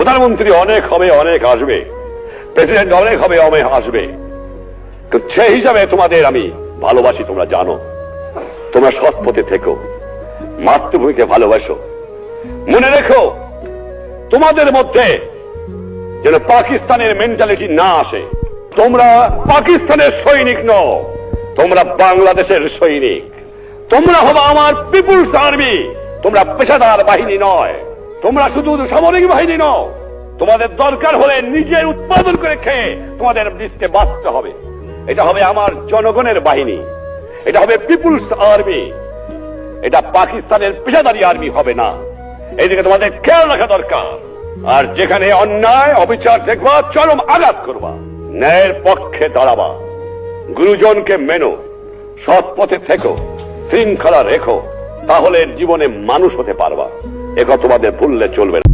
প্রধানমন্ত্রী অনেক হবে, অনেক আসবে, প্রেসিডেন্ট অনেক হবে, অনেক আসবে, তো সেই হিসাবে তোমাদের আমি ভালোবাসি, তোমরা জানো। তোমরা সৎ পথে থেকো, মাতৃভূমিকে ভালোবাসো। মনে রেখো, তোমাদের মধ্যে যেন পাকিস্তানের মেন্টালিটি না আসে। তোমরা পাকিস্তানের সৈনিক নও, তোমরা বাংলাদেশের সৈনিক। তোমরা হবে আমার পিপুলস আর্মি। তোমরা পেশাদার বাহিনী নয়, তোমরা শুধু সামরিক বাহিনী নও। তোমাদের দরকার হলে নিজের উৎপাদন করে খেয়ে তোমাদের দেশকে বাঁচতে হবে। এটা হবে আমার জনগণের বাহিনী, এটা হবে পিপুলস আর্মি। এটা পাকিস্তানের পেশাদারি আর্মি হবে না। এইদিকে তোমাদের খেয়াল রাখা দরকার। আর যেখানে অন্যায় অবিচার দেখবা, চরম আঘাত করবা, ন্যায়ের পক্ষে দাঁড়াবা, গুরুজনকে মেনো, সৎ পথে থেকো, শৃঙ্খলা রেখো, তাহলে জীবনে মানুষ হতে পারবা। একথা তোমাদের ভুললে চলবে না।